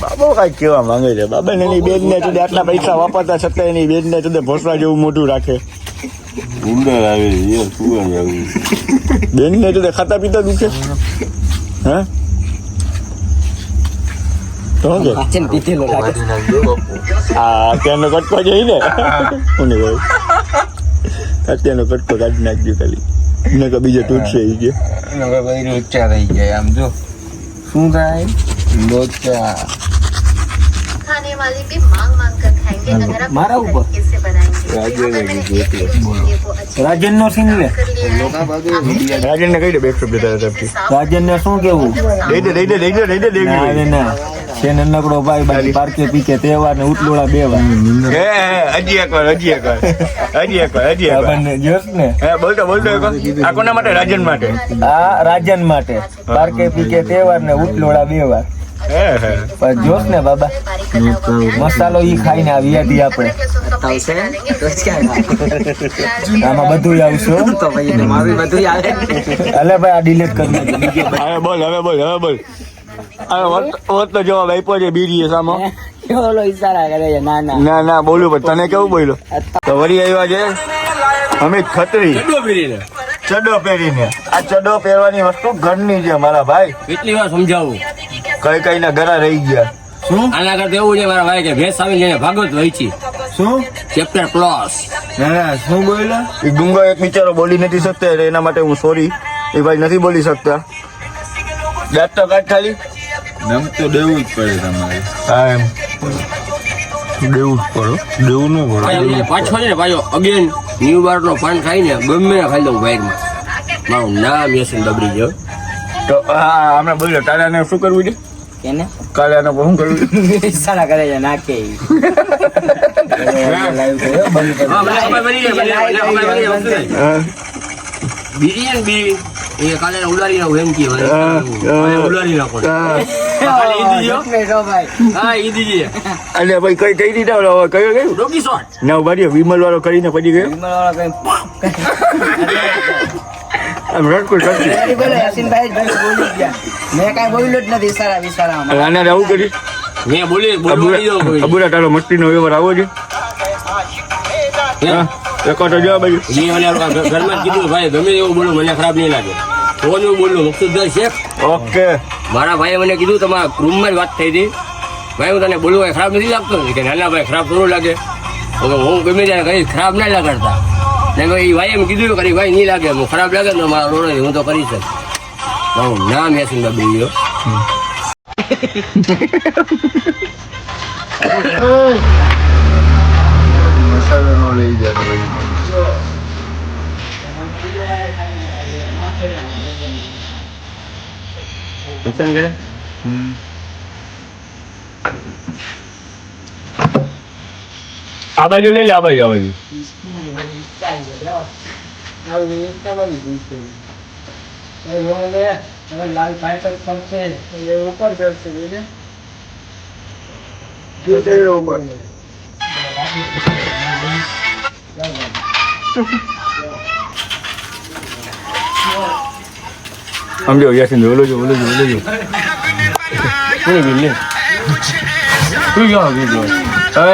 બાબો કાંઈક કેવા માંગે છે. બાબા એની બેન ને તું આટલા પૈસા વાપરતા છતાં એની બેન ને તું ભોસવા જેવું મોટું રાખે. ઉંદર આવે યાર શું આવે. બેન ને તું ખાતા પીતા દુખે હે તો કે પાચન પીધેલો લાગે. આ અત્યારનો કટકો જોઈ ને હું ને ભાઈ અત્યારનો કટકો કાઢી નાખજો ખાલી ને કે બીજો તૂટશે એ કે લોચા રહી જાય. આમ જો શું થાય લોચા. ખાને खाने वाले भी मांग मांग कर खाएंगे अगर आप मारा ऊपर। तरीके से बनाएंगे રાજન નો સીન લે રાજનને કહી દે બેક શબ્દ તારા તરફથી રાજન ને શું કેવું ના રે ના છે નનકડો ભાઈ બાકી પાર્કે પીકે તહેવાર ને ઉટલોડા બે વાર હજી એક વાર આપણને જોશ ને બોલતો આ કોના માટે રાજન માટે આ રાજન માટે પાર્કે પીકે તહેવાર ને ઉટલોડા બે વાર પણ જોશ ને બાબા મસાલો ઈ ખાઈને આવી હતી આપણે આમાં બધું આવશે તો ભાઈ મારું બધું આવે અલે ભાઈ આ ડિલીટ કરી હવે બોલ તો જવાબ આપ્યો છે બીડીએ સામો ઓલો ઈશારા કરે છે ના ના બોલું પણ તને કેવું બોલ્યો તો વળી આવ્યા છે અમિત ખત્રી ચડો પહેરીને આ ચડો પહેરવાની વસ્તુ ઘરની છે મારા ભાઈ કેટલી વાર સમજાવું કઈ ના ઘરા રહી ગયા શું આના કરતા એવું છે મારા ભાઈ કે ભેંસ આવી જઈને ભાગવત વહીચી શું ચેપ્ટર પ્લસ ના શું બોલ્યા એ ગુંગો એક બિચારો બોલી નથી શકતા એટલે એના માટે હું સોરી એ ભાઈ નથી બોલી શકતા દાંત તો કાઢ ખાલી નમ તો દેવું જ પડે તમારે. હા એમ દેવું જ પડો દેવું ન પડે. પાછો છે ને પાછો અગેન ન્યુ બાર નો પાન ખાઈને ગમે ખાઈ લઉં વાયરમાં મારું નામ યશન ડબરી ગયો તો હા હમણાં બોલ્યો તારે આને શું કરવું છે કેને કાલે આને શું કરવું છે ઈશારા કરે છે નાકે બી એ કાલે ઉલારી નાખું એમ કે ઉલારી નાખો હા ઈ દીધી અને ભાઈ કઈ કઈ દીધા હવે કયો ડોકી શોટ ના ઉભા રહ્યો વિમલ વાળો કરીને પછી ગયો આમ રડકો કરતી આને આવું કરી મેં બોલી અબુરા તારો મસ્તીનો વ્યવહાર આવો છે હા એકો તો જવાબ બાજુ ઘરમાં કીધું ભાઈ ગમે એવું બોલો મને ખરાબ નહીં લાગે કોનું બોલું મકસુદભાઈ શેખ ઓકે મારા ભાઈએ મને કીધું તમારા રૂમમાં જ વાત થઈ હતી ભાઈ હું તને બોલવું ખરાબ નથી લાગતો કે નાના ભાઈ ખરાબ થોડું લાગે તો હું ગમે ત્યારે કઈ ખરાબ ના લગાડતા ને એ ભાઈ એમ કીધું કરી ભાઈ નહીં લાગે હું ખરાબ લાગે તો મારા રોડ હું તો કરી શકું મારું નામ યાસીન બાબી ગયો મસાલો નો લઈ જાય ભાઈ. આ બાજુ લઈ લે આ બાજુ લાલ પાઇપ પડશે ઉપર કરશે સમજો યાસીન બોલો જો શું ગયો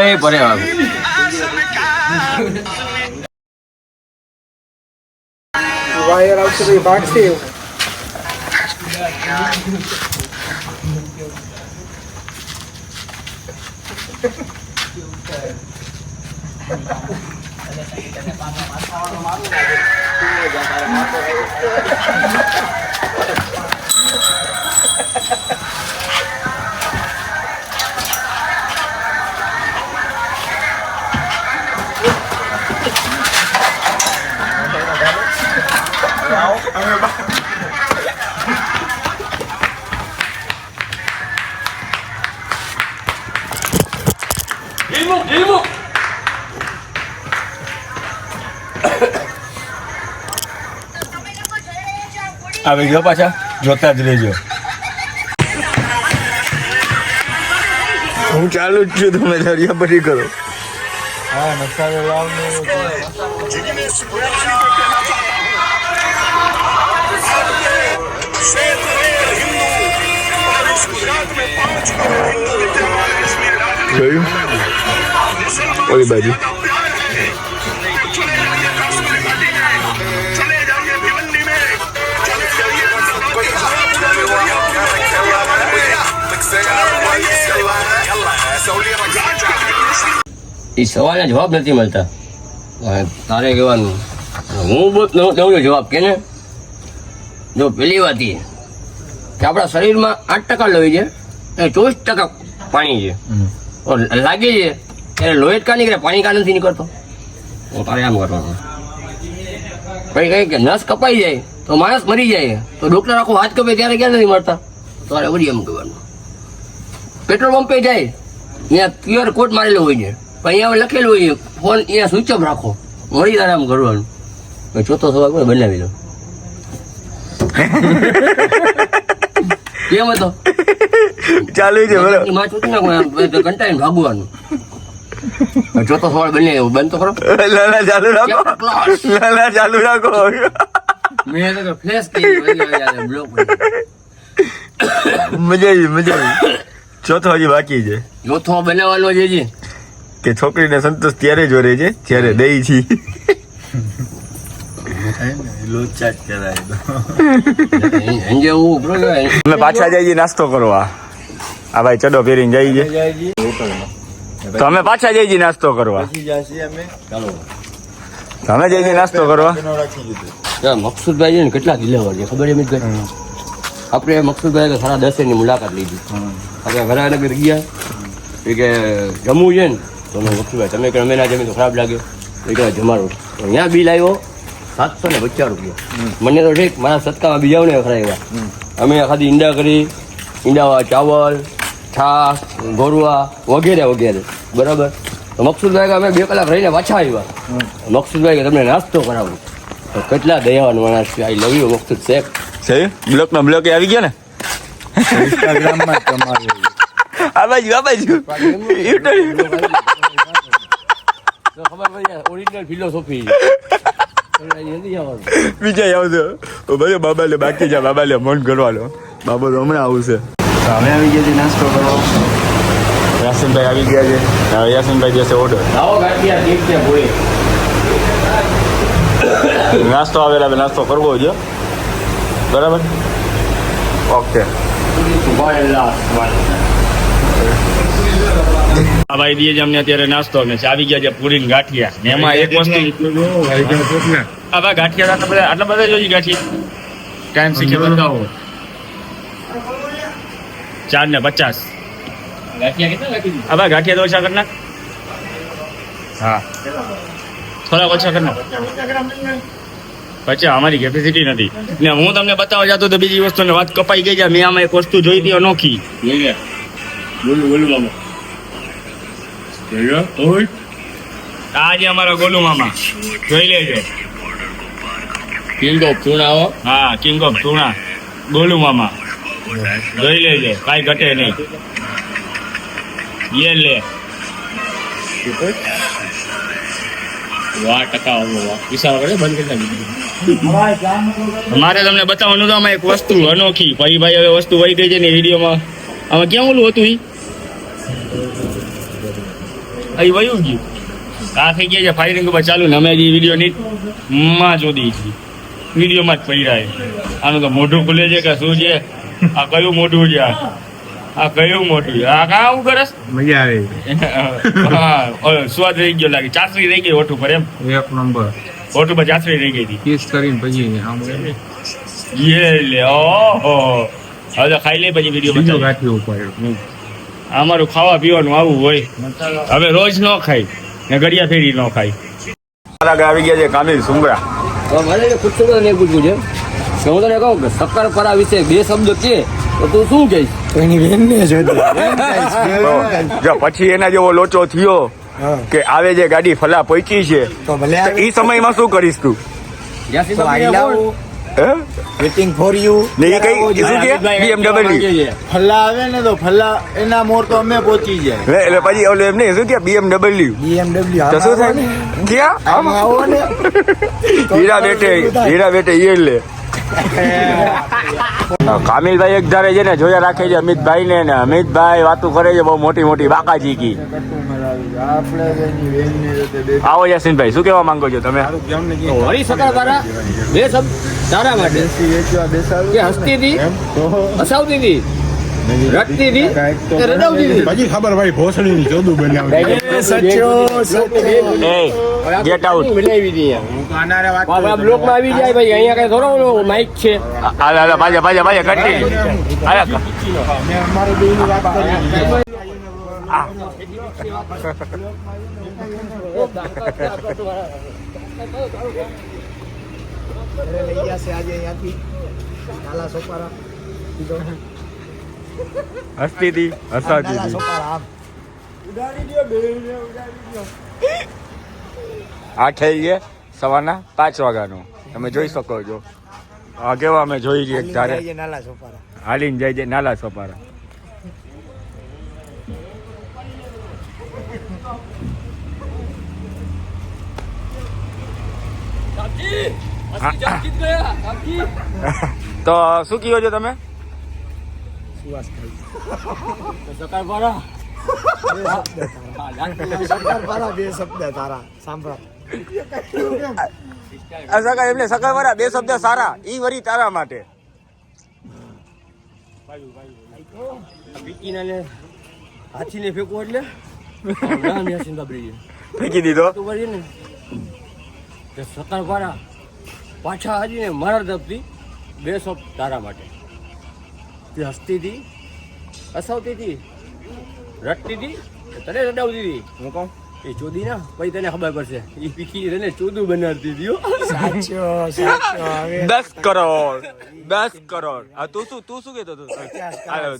એ પરે આવે વાયર આવશે તો ભાગશે આવી ગયો પાછા જોતા જ રહેજો હું ચાલુ જ છું તમે દરિયા પછી કરો હા મસાલો લાવનો જોયું ઓલી બાજુ એ સવાલના જવાબ નથી મળતા તારે કહેવાનું હું બહુ દઉં છું જવાબ કે ને જો પેલી વાત એ કે આપણા શરીરમાં 8% લોહી છે અને 24% પાણી છે લાગી છે ત્યારે લોહી જ કા નીકળે, પાણી કા નથી નીકળતો. હું તારે આમ કરવાનું. કઈ કે નસ કપાઈ જાય તો માણસ મરી જાય, તો ડોક્ટર આખો હાથ કપે ત્યારે ક્યાં નથી મળતા. તારે વળી એમ કહેવાનું. પેટ્રોલ પંપે જાય ત્યાં QR કોડ મારેલો હોય છે, પણ અહીંયા લખેલું હોય ફોન અહીંયા સ્વિચ ઓફ રાખો, મળી તારે આમ કરવાનું. ચોથો સવાલ કોઈ બનાવી લો. કેમ હતો ચાલુ છે બરાબર. માં ચૂકી નાખો કંટાઈને ભાગવાનું. ચોથો સવાલ બને એવું બંધ તો કરો. લાલા ચાલુ રાખો, લાલા ચાલુ રાખો. મેં તો ફ્લેશ કરી બ્લોક. મજા આવી. ચોથો હજી બાકી છે. ચોથો બનાવવાનો છે કે છોકરીને સંતોષ ત્યારે જ રહે છે જ્યારે દઈ છી. અમે પાછા જઈએ નાસ્તો કરવા. આ ભાઈ ચડો પહેરીને જઈએ તો અમે પાછા જઈએ નાસ્તો કરવા. અમે જઈએ નાસ્તો કરવા. મકસુદભાઈ છે ને કેટલા દિલેવર છે ખબર એમ જ. આપણે મકસુદભાઈ સારા 10 ની મુલાકાત લીધી. આપણે ઘરાનગર ગયા એ કે જમવું છે ને તો મકસુદભાઈ તમે કે અમે ના જમીન તો ખરાબ લાગે એ કે જમાડો. અહીંયા બિલ આવ્યો 750 રૂપિયા. મને તો ઠીક મારા સત્કામાં બીજાઓને ખરાવ્યા. અમે ખાધી ઈંડા કરી, ઈંડા ચાવલ, છાશ, ગોરવા વગેરે વગેરે. બરાબર. તો મકસુદભાઈ અમે 2 કલાક રહીને પાછા આવ્યા. મકસુદભાઈ કે તમને નાસ્તો કરાવું. તો કેટલા દયાવાન માણસ છે. આઈ લવ યુ મકસુદ શેખ. છે બ્લોકમાં બ્લોક આવી ગયા ને ઇન્સ્ટાગ્રામમાં તમારું આ બાજુ ખબર પડી ઓરિજિનલ ફિલોસોફી. બીજા આવજો ભાઈ. બાબાલે બાકી જા, બાબાલે મન કરવાનો. બાબા તો હમણાં આવશે. અમે આવી ગયા છે નાસ્તો કરો. યાસીનભાઈ આવી ગયા છે. હવે યાસીનભાઈ જશે ઓર્ડર. નાસ્તો આવેલા હવે નાસ્તો કરવો છે બરાબર. ઓકે. આ ભાઈ દે છે અમને અત્યારે નાસ્તો. અમે આવી ગયા છે પૂરી ગાંઠિયા. એમાં એક વસ્તુ આ ભાઈ ગાંઠિયા આટલા બધા જોઈએ ગાંઠિયા ટાઈમ શીખે બતાવો. 4 ને 50. આ ભાઈ ગાંઠિયા તો ઓછા કરના. હા થોડા ઓછા કરના. પછી અમારી કેપેસિટી નથી ને હું તમને બતાવવા જતો તો બીજી વસ્તુની વાત કપાઈ ગઈ છે. મેં આમાં એક વસ્તુ જોઈ હતી અનોખી. આ જે અમારા ગોલુ મામા જોઈ લેજો. કિંગ ઓફ ચૂના. હા કિંગ ઓફ ચૂના ગોલુ મામા જોઈ લેજો. કાંઈ ઘટે નહીં. ये ले મારે તમને બતાવવાનું તો આમાં એક વસ્તુ અનોખી. ભાઈ હવે વસ્તુ વહી ગઈ છે ને વિડીયોમાં. આમાં ક્યાં ઓલું હતું અહીં વયું ગયું. આ થઈ ગયા છે ફાયરિંગ ઉપર ચાલુ ને અમે હજી વિડીયો ની માં જોડી છે. વિડીયોમાં જ પડ્યા. આનું તો મોઢું ખુલે છે કે શું છે? આ કયું મોઢું છે? આ કયું મોટું? આ કા આવું કરસ? મજા આવે. હા સ્વાદ રહી ગયો લાગે. ચાસણી રહી ગઈ ઓઠું પર. એમ એક નંબર ઓઠું પર ચાસણી રહી ગઈ હતી. કિસ કરીને પછી આમ યે લે. ઓહો હવે તો ખાઈ લે પછી વિડીયો બીજો બતાવ. ગાંઠિયો ઉપર અમારું ખાવા પીવાનું આવું હોય. હવે રોજ ન ખાય ને ઘડિયા ફેરી ન ખાય. આવી ગયા છે કામિલ સુંગરા. મને પૂછતું નહીં પૂછવું છે. હું તને કહું કે શક્કરપારા વિશે 2 શબ્દ કે તો તું શું કહીશ? એની બેનને જો પછી એના જેવો લોચો થયો કે આવે જે ગાડી ફલા પહોંચી છે તો ભલે એ સમયમાં શું કરીશ તું? Waiting for you. ને એ કઈ શું કે BMW ફલ્લા આવે ને તો ફલ્લા એના મોર તો અમે પહોંચી જાય. એટલે પછી ઓલું એમ નહીં શું કે BMW તો શું થાય ક્યાં આવો ને હીરા બેટે એ લે. કામિલભાઈ એક ધારે છે ને જોયા રાખે છે અમિતભાઈ ને અમિતભાઈ વાતું કરે છે બહુ મોટી મોટી બાકાજી કી. આવો યાસીનભાઈ શું કહેવા માંગો છો તમે? વળી શક્કરપારા 2 શબ્દ તારા માટે કે હસતી હતી, હસાવતી હતી, રડતી હતી, રડાવતી હતી. પછી ખબર ભાઈ ભોસડી ની જોદું બનાવી. Get out. બ્લોક માં આવી જાય ભાઈ. અહીંયા કઈ થોડો માઇક છે. હાલે પાછા કટી. લઈ ગયા છે આજે અહીંયાથી નાલા સોપારા હસતી હતી હસાતી નાલા હતી સોપારા આમ આ થઈ ગયા સવારના 5 વાગ્યાનો તમે જોઈ શકો છો આ કેવા અમે જોઈ રહીએ ત્યારે જઈએ નાલા સોપારા હાલીને જાય છે નાલા સોપારા તો શું કહો છો તમે સુવાસ ખાઈ સરકાર પારા બે શબ્દ તારા સાંભળા એમને સકાવાળા 2 શબ્દ સારા ઈ વરી તારા માટે હાથીને ફેંકવો એટલે ફેંકી દીધો સત્તર પારા પાછા હાજીને મારા તરફથી 2 શબ્દ તારા માટે તે હસતી હતી હસાવતી હતી રડતી હતી તને રડાવતી હતી હું કહું એ ચોદી ના પછી તને ખબર પડશે એ પીકી એને ચોદું બનાવતી હતી હો. સાચો હવે 10 કરોડ 10 કરોડ આ તું શું કહેતો હતો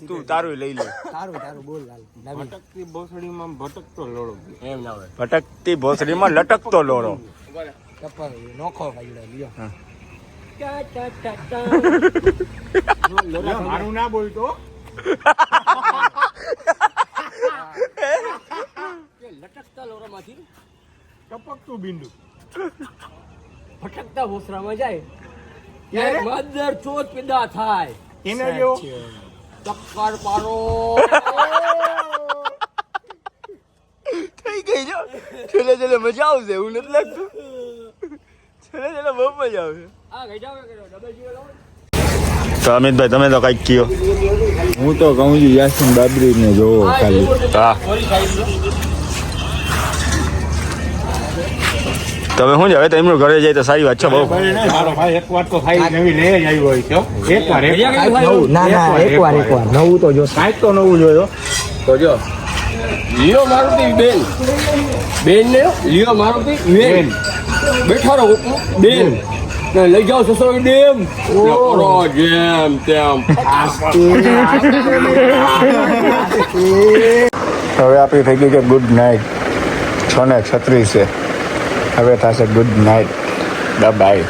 તું તારું લઈ લે તારું બોલ હાલ ભટકતી ભોસડીમાં ભટકતો લોડો એમ ના હોય ભટકતી ભોસડીમાં લટકતો લોરો કપલ નોખો ભાઈડો લ્યો મારું ના બોલતો લટકતા લોરામાંથી ટપકતું બિંદુ ભટકતા ભોસરામાં જાય ત્યારે મદર ચોથ પેદા થાય એને જેવો ચક્કર પારો થઈ ગઈ જો છેલ્લે મજા આવશે એવું નથી લાગતું છેલ્લે બહુ મજા આવશે આ ગઈ જાવ ડબલ જીરો લાવો તો અમિતભાઈ તમે તો કઈક કયો હું તો કહું છું યાસીન બાબરી ને જોવો ખાલી હા તમે શું છે હવે તો એમનું ઘરે જાય તો સારી વાત છે બહુ મારો ભાઈ એક વાર તો ખાઈ નવી લઈ જ આવ્યો હોય છે એક વાર ના એકવાર નવું તો જો કાંઈક તો નવું જોયો તો જો લિયો મારુતિ બેન ને લિયો મારુતિ બેન બેઠા રહો બેન ને લઈ જાઓ સસરો ડેમ કરો જેમ તેમ હવે આપણી થઈ ગઈ છે ગુડ નાઇટ 6:36 છે હવે થશે ગુડ નાઇટ બાય